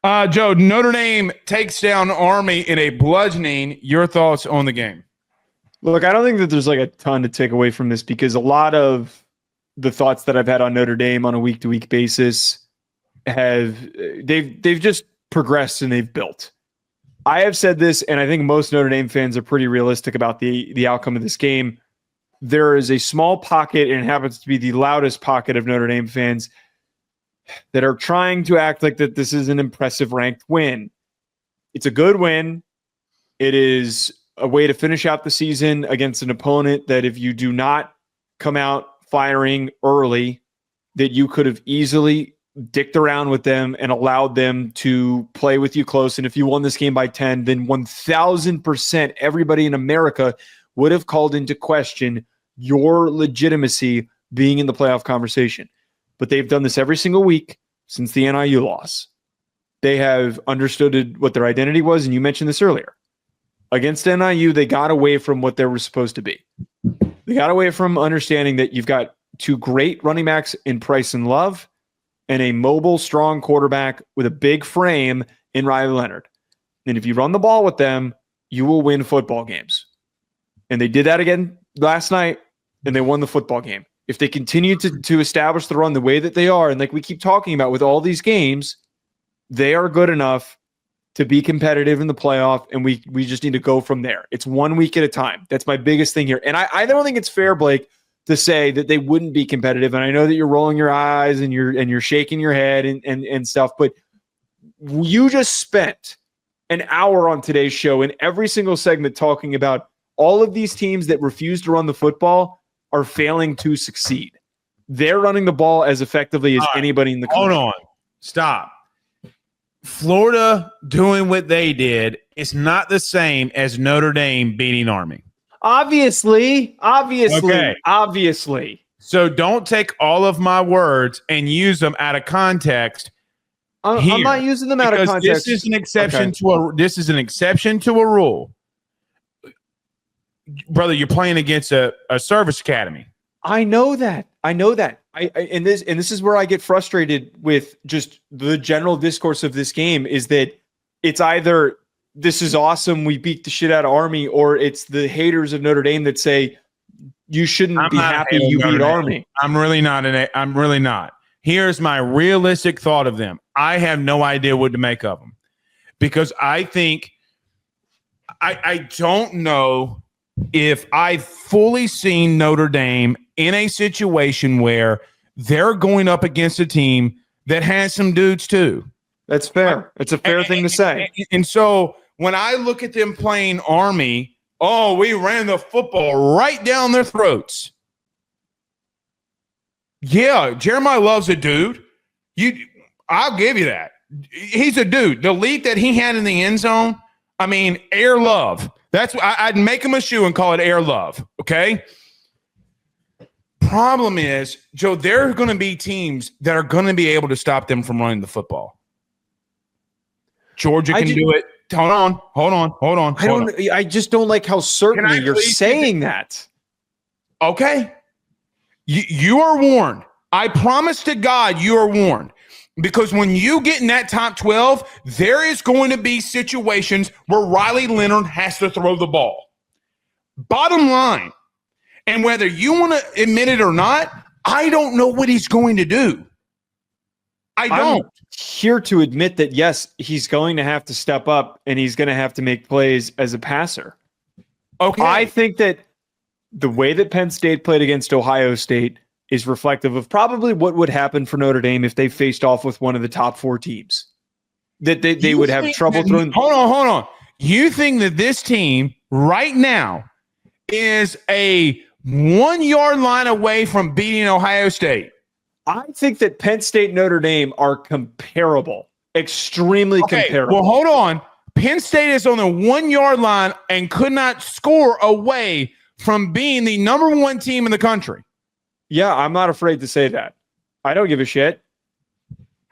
Joe, Notre Dame takes down Army in a bludgeoning. Your thoughts on the game? Look, I don't think that there's like a ton to take away from this because a lot of the thoughts that I've had on Notre Dame on a week-to-week basis they've just progressed and they've built. I have said this, and I think most Notre Dame fans are pretty realistic about the outcome of this game. There is a small pocket, and it happens to be the loudest pocket of Notre Dame fans that are trying to act like that this is an impressive ranked win. It's a good win. It is a way to finish out the season against an opponent that if you do not come out firing early, that you could have easily dicked around with them and allowed them to play with you close. And if you won this game by 10, then 1,000% everybody in America would have called into question your legitimacy being in the playoff conversation. But they've done this every single week since the NIU loss. They have understood what their identity was, and you mentioned this earlier. Against NIU, they got away from what they were supposed to be. They got away from understanding that you've got two great running backs in Price and Love and a mobile, strong quarterback with a big frame in Riley Leonard. And if you run the ball with them, you will win football games. And they did that again last night, and they won the football game. If they continue to establish the run the way that they are, and like we keep talking about with all these games, they are good enough to be competitive in the playoff, and we just need to go from there. It's 1 week at a time. That's my biggest thing here. And I don't think it's fair, Blake, to say that they wouldn't be competitive. And I know that you're rolling your eyes and you're shaking your head and stuff, but you just spent an hour on today's show in every single segment talking about all of these teams that refuse to run the football are failing to succeed. They're running the ball as effectively as anybody in the country. Hold on. Stop. Florida doing what they did is not the same as Notre Dame beating Army. Obviously. So don't take all of my words and use them out of context. I'm not using them out of context. This is an exception to a rule. Brother, you're playing against a service academy. I know that. And this is where I get frustrated with just the general discourse of this game is that it's either this is awesome, we beat the shit out of Army, or it's the haters of Notre Dame that say you shouldn't be happy you beat Army. I'm really not. Here's my realistic thought of them. I have no idea what to make of them because I think I don't know if I've fully seen Notre Dame in a situation where they're going up against a team that has some dudes too. That's fair. It's a fair thing to say. And so when I look at them playing Army, we ran the football right down their throats. Yeah, Jeremiah Love's a dude. I'll give you that. He's a dude. The leap that he had in the end zone, I mean, Air Love. That's I'd make him a shoe and call it Air Love. Okay. Problem is, Joe, there are going to be teams that are going to be able to stop them from running the football. Georgia can do it. Hold on. I just don't like how certainly you're saying that. Okay. You are warned. I promise to God you are warned. Because when you get in that top 12, there is going to be situations where Riley Leonard has to throw the ball. Bottom line. And whether you want to admit it or not, I don't know what he's going to do. I'm here to admit that, yes, he's going to have to step up and he's going to have to make plays as a passer. Okay. I think that the way that Penn State played against Ohio State is reflective of probably what would happen for Notre Dame if they faced off with one of the top four teams. That they would have trouble throwing. Hold on. You think that this team right now is a 1 yard line away from beating Ohio State? I think that Penn State and Notre Dame are comparable, extremely comparable. Well, hold on. Penn State is on the 1 yard line and could not score away from being the number one team in the country. Yeah, I'm not afraid to say that. I don't give a shit.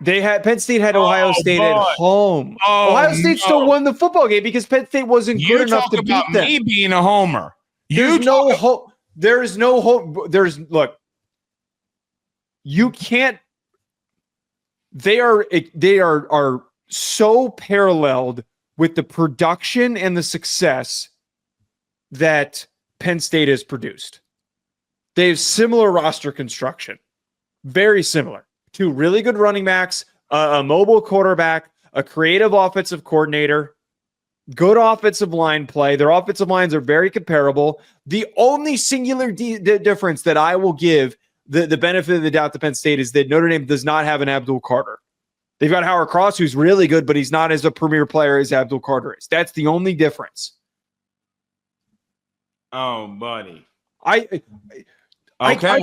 Penn State had Ohio State at home. Ohio State still won the football game because Penn State wasn't good enough to beat them. You talk about me being a homer. There's no hope. There's no hope. Look. You can't. They are so paralleled with the production and the success that Penn State has produced. They have similar roster construction, very similar. Two really good running backs, a mobile quarterback, a creative offensive coordinator, good offensive line play. Their offensive lines are very comparable. The only singular difference that I will give the benefit of the doubt to Penn State is that Notre Dame does not have an Abdul Carter. They've got Howard Cross, who's really good, but he's not as a premier player as Abdul Carter is. That's the only difference. Oh, buddy. I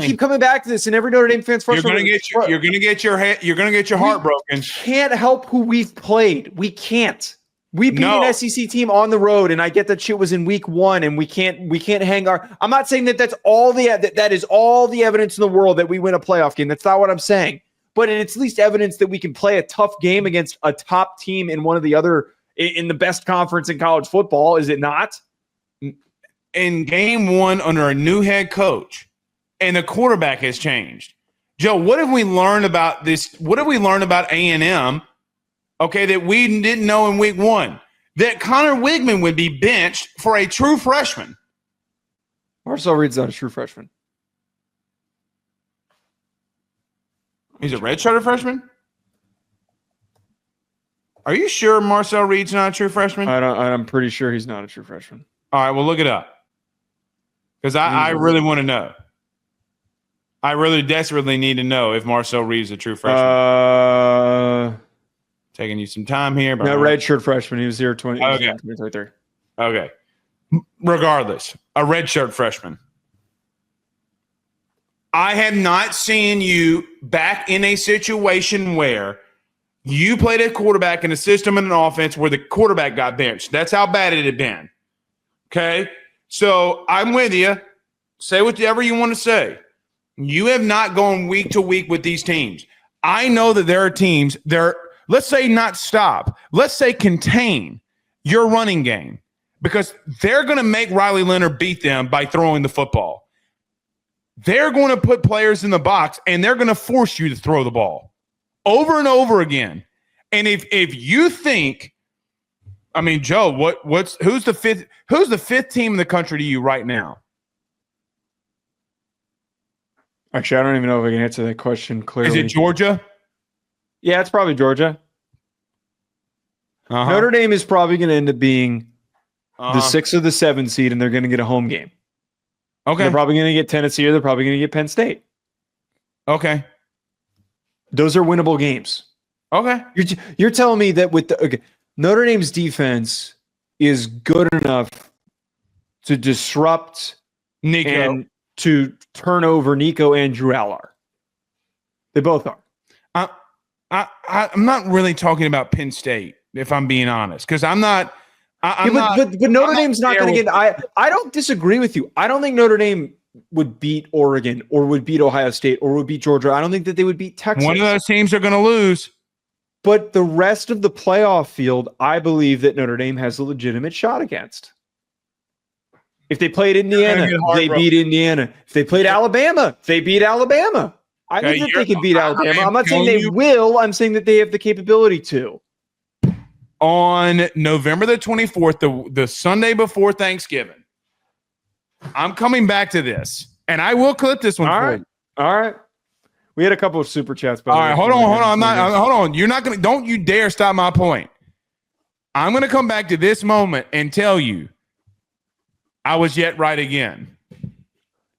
keep coming back to this, and every Notre Dame fan's frustrated. You're gonna get your heart broken. We can't help who we've played. We can't. We beat an SEC team on the road, and I get that shit was in week 1, and we can't hang our. I'm not saying that that's all that is all the evidence in the world that we win a playoff game. That's not what I'm saying. But it's at least evidence that we can play a tough game against a top team in one of the other in the best conference in college football. Is it not? In game 1 under a new head coach, and the quarterback has changed. Joe, what have we learned about this? What have we learned about A&M? Okay, that we didn't know in week 1, that Connor Wigman would be benched for a true freshman. Marcel Reed's not a true freshman. He's a redshirt freshman? Are you sure Marcel Reed's not a true freshman? I'm pretty sure he's not a true freshman. All right, well, look it up. Because I really want to know. I really desperately need to know if Marcel Reed's a true freshman. Taking you some time here. No, redshirt freshman. He was here 2023. Okay. Regardless, a redshirt freshman. I have not seen you back in a situation where you played a quarterback in a system and an offense where the quarterback got benched. That's how bad it had been. Okay? So I'm with you. Say whatever you want to say. You have not gone week to week with these teams. I know that there are teams, let's say not stop, let's say contain your running game, because they're going to make Riley Leonard beat them by throwing the football. They're going to put players in the box, and they're going to force you to throw the ball over and over again. And if you think, I mean, Joe, who's the fifth team in the country to you right now? Actually, I don't even know if I can answer that question clearly. Is it Georgia? Yeah, it's probably Georgia. Uh-huh. Notre Dame is probably going to end up being the 6th or the 7th seed, and they're going to get a home game. Okay. They're probably going to get Tennessee, or they're probably going to get Penn State. Okay. Those are winnable games. Okay. You're telling me that with Notre Dame's defense is good enough to disrupt Nico and to turn over Nico and Drew Allar. They both are. I'm not really talking about Penn State, if I'm being honest, because I'm not. But Notre Dame's not going to get. I don't disagree with you. I don't think Notre Dame would beat Oregon or would beat Ohio State or would beat Georgia. I don't think that they would beat Texas. One of those teams are going to lose. But the rest of the playoff field, I believe that Notre Dame has a legitimate shot against. If they played Indiana, they beat Indiana. If they played Alabama, they beat Alabama. I think that they can beat Alabama. I'm not saying they will. I'm saying that they have the capability to. On November the 24th, the Sunday before Thanksgiving, I'm coming back to this, and I will clip this one for you. All right. We had a couple of super chats. All right, hold on. Hold on. You're not going to. Don't you dare stop my point. I'm going to come back to this moment and tell you I was yet right again.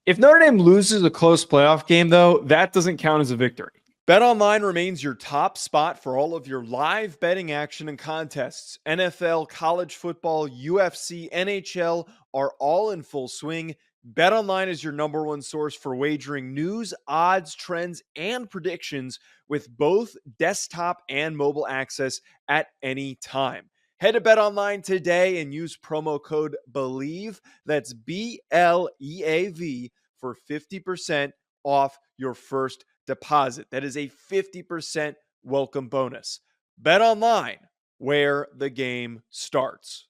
If Notre Dame loses a close playoff game, though, that doesn't count as a victory. BetOnline remains your top spot for all of your live betting action and contests. NFL, college football, UFC, NHL are all in full swing. BetOnline is your number one source for wagering news, odds, trends, and predictions with both desktop and mobile access at any time. Head to BetOnline today and use promo code BELIEVE, that's BLEAV, for 50% off your first deposit. That is a 50% welcome bonus. BetOnline, where the game starts.